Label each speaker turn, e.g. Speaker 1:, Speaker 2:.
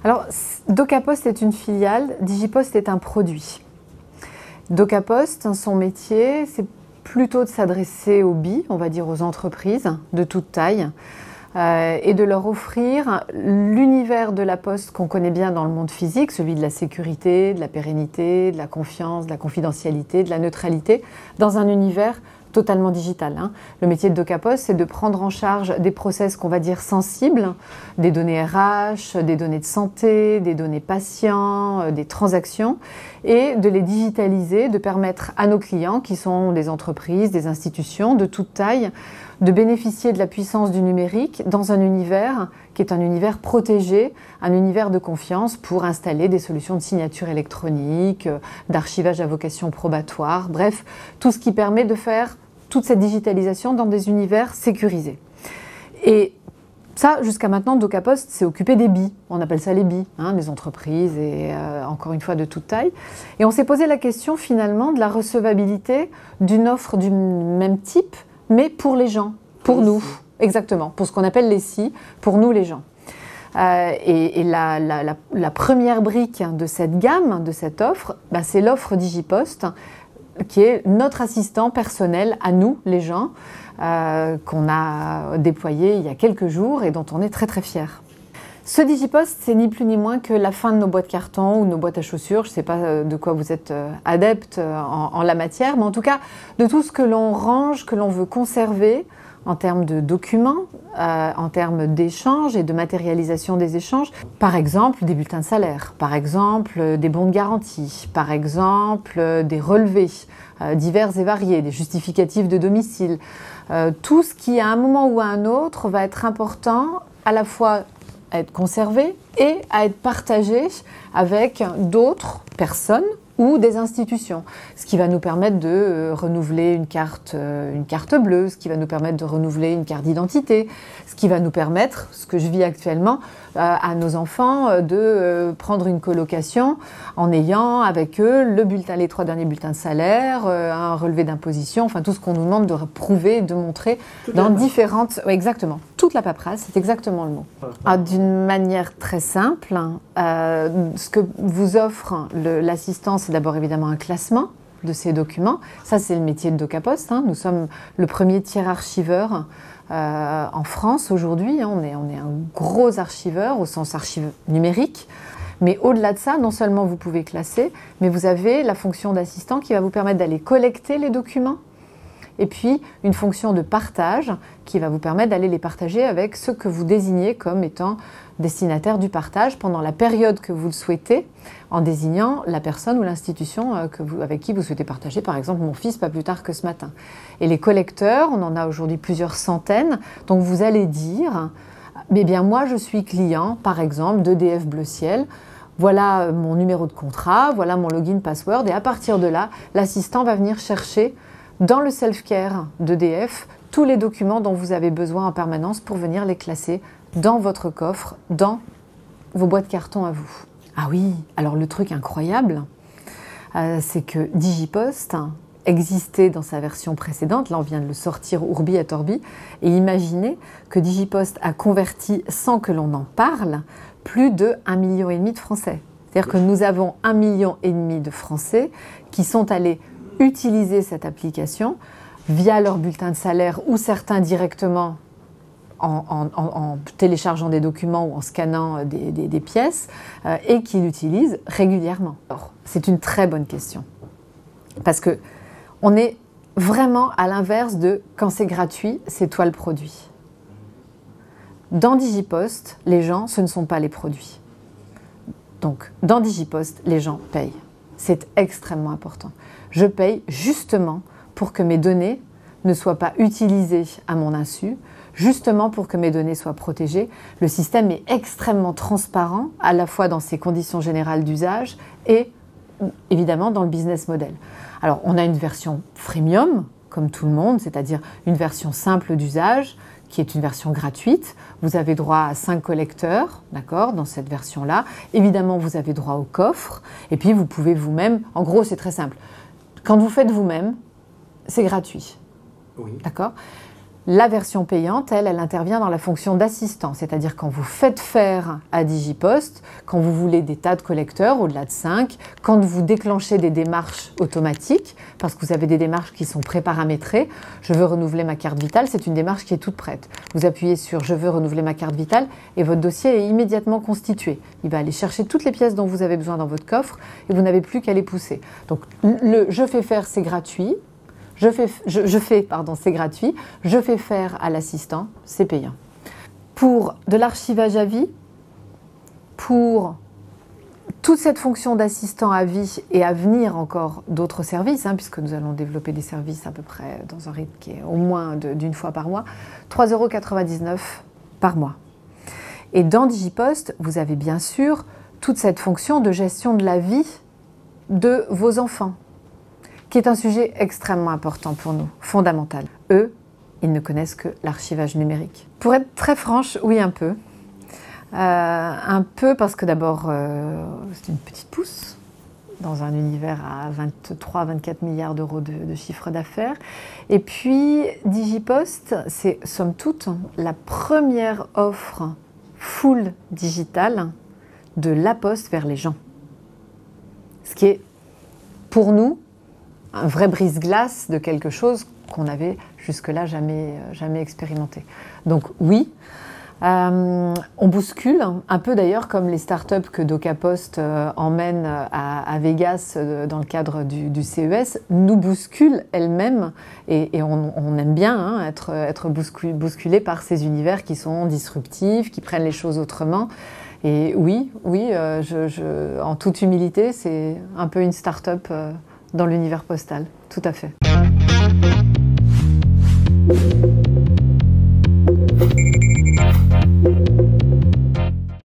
Speaker 1: Alors, DocaPost est une filiale, Digipost est un produit. DocaPost, son métier, c'est plutôt de s'adresser aux B, on va dire aux entreprises de toute taille, et de leur offrir l'univers de la poste qu'on connaît bien dans le monde physique, celui de la sécurité, de la pérennité, de la confiance, de la confidentialité, de la neutralité, dans un univers totalement digital. Le métier de DocaPost, c'est de prendre en charge des process qu'on va dire sensibles, des données RH, des données de santé, des données patients, des transactions, et de les digitaliser, de permettre à nos clients, qui sont des entreprises, des institutions de toute taille, de bénéficier de la puissance du numérique dans un univers qui est un univers protégé, un univers de confiance pour installer des solutions de signature électronique, d'archivage à vocation probatoire, bref, tout ce qui permet de faire toute cette digitalisation dans des univers sécurisés. Et ça, jusqu'à maintenant, DocaPost s'est occupé des BI. On appelle ça les BI, les entreprises, et encore une fois de toute taille. Et on s'est posé la question finalement de la recevabilité d'une offre du même type, mais pour les gens, pour nous, exactement, pour ce qu'on appelle les SI, pour nous les gens. Et la première brique de cette gamme, de cette offre, c'est l'offre Digipost, qui est notre assistant personnel à nous, les gens, qu'on a déployé il y a quelques jours et dont on est très très fiers. Ce Digipost, c'est ni plus ni moins que la fin de nos boîtes carton ou nos boîtes à chaussures. Je ne sais pas de quoi vous êtes adepte en la matière, mais en tout cas de tout ce que l'on range, que l'on veut conserver en termes de documents, en termes d'échanges et de matérialisation des échanges. Par exemple, des bulletins de salaire, par exemple, des bons de garantie, par exemple, des relevés divers et variés, des justificatifs de domicile. Tout ce qui, à un moment ou à un autre, va être important à la fois à être conservé et à être partagé avec d'autres personnes ou des institutions, ce qui va nous permettre de renouveler une carte bleue, ce qui va nous permettre de renouveler une carte d'identité, ce qui va nous permettre, ce que je vis actuellement, à nos enfants de prendre une colocation en ayant avec eux les 3 derniers bulletins de salaire, un relevé d'imposition, enfin tout ce qu'on nous demande de prouver, de montrer dans différentes... Oui, exactement, toute la paperasse, c'est exactement le mot. D'une manière très simple, ce que vous offre l'assistant, c'est d'abord évidemment un classement de ces documents. Ça, c'est le métier de DocaPost. Nous sommes le premier tiers archiveur en France aujourd'hui. On est un gros archiveur au sens archive numérique. Mais au-delà de ça, non seulement vous pouvez classer, mais vous avez la fonction d'assistant qui va vous permettre d'aller collecter les documents. Et puis, une fonction de partage qui va vous permettre d'aller les partager avec ceux que vous désignez comme étant destinataires du partage pendant la période que vous le souhaitez, en désignant la personne ou l'institution avec qui vous souhaitez partager, par exemple mon fils, pas plus tard que ce matin. Et les collecteurs, on en a aujourd'hui plusieurs centaines, donc vous allez dire, eh bien moi je suis client, par exemple, d'EDF Bleu Ciel, voilà mon numéro de contrat, voilà mon login password, et à partir de là, l'assistant va venir chercher dans le self-care d'EDF tous les documents dont vous avez besoin en permanence pour venir les classer dans votre coffre, dans vos boîtes carton à vous. Ah oui, alors le truc incroyable, c'est que Digipost existait dans sa version précédente, là on vient de le sortir Ourbi et Torbi, et imaginez que Digipost a converti, sans que l'on en parle, plus de 1,5 million de Français. C'est-à-dire que nous avons 1,5 million de Français qui sont allés utiliser cette application via leur bulletin de salaire ou certains directement en téléchargeant des documents ou en scannant des pièces et qui l'utilisent régulièrement. C'est une très bonne question parce que on est vraiment à l'inverse de quand c'est gratuit, c'est toi le produit. Dans Digipost, les gens, ce ne sont pas les produits. Donc, dans Digipost, les gens payent. C'est extrêmement important. Je paye justement pour que mes données ne soient pas utilisées à mon insu, justement pour que mes données soient protégées. Le système est extrêmement transparent, à la fois dans ses conditions générales d'usage et évidemment dans le business model. Alors, on a une version freemium, comme tout le monde, c'est-à-dire une version simple d'usage, qui est une version gratuite. Vous avez droit à 5 collecteurs, d'accord, dans cette version-là. Évidemment, vous avez droit au coffre. Et puis, vous pouvez vous-même, en gros, c'est très simple. Quand vous faites vous-même, c'est gratuit.
Speaker 2: Oui.
Speaker 1: D'accord ? La version payante, elle intervient dans la fonction d'assistant, c'est-à-dire quand vous faites faire à Digipost, quand vous voulez des tas de collecteurs, au-delà de 5, quand vous déclenchez des démarches automatiques, parce que vous avez des démarches qui sont préparamétrées. Je veux renouveler ma carte vitale, c'est une démarche qui est toute prête. Vous appuyez sur « Je veux renouveler ma carte vitale » et votre dossier est immédiatement constitué. Il va aller chercher toutes les pièces dont vous avez besoin dans votre coffre et vous n'avez plus qu'à les pousser. Donc le « Je fais faire » c'est gratuit. C'est gratuit. Je fais faire à l'assistant, c'est payant. Pour de l'archivage à vie, pour toute cette fonction d'assistant à vie et à venir encore d'autres services, puisque nous allons développer des services à peu près dans un rythme qui est au moins d'une fois par mois, 3,99 € par mois. Et dans Digipost, vous avez bien sûr toute cette fonction de gestion de la vie de vos enfants, qui est un sujet extrêmement important pour nous, fondamental. Eux, ils ne connaissent que l'archivage numérique. Pour être très franche, oui, un peu. Un peu parce que d'abord, c'est une petite pousse dans un univers à 23-24 milliards d'euros de chiffre d'affaires. Et puis, Digipost, c'est somme toute la première offre full digitale de la Poste vers les gens. Ce qui est, pour nous, un vrai brise-glace de quelque chose qu'on n'avait jusque-là jamais expérimenté. Donc oui, on bouscule, un peu d'ailleurs comme les startups que DocaPost emmène à Vegas dans le cadre du CES, nous bousculent elles-mêmes et on aime bien être bousculé par ces univers qui sont disruptifs, qui prennent les choses autrement. Et oui, en toute humilité, c'est un peu une start-up dans l'univers postal, tout à fait.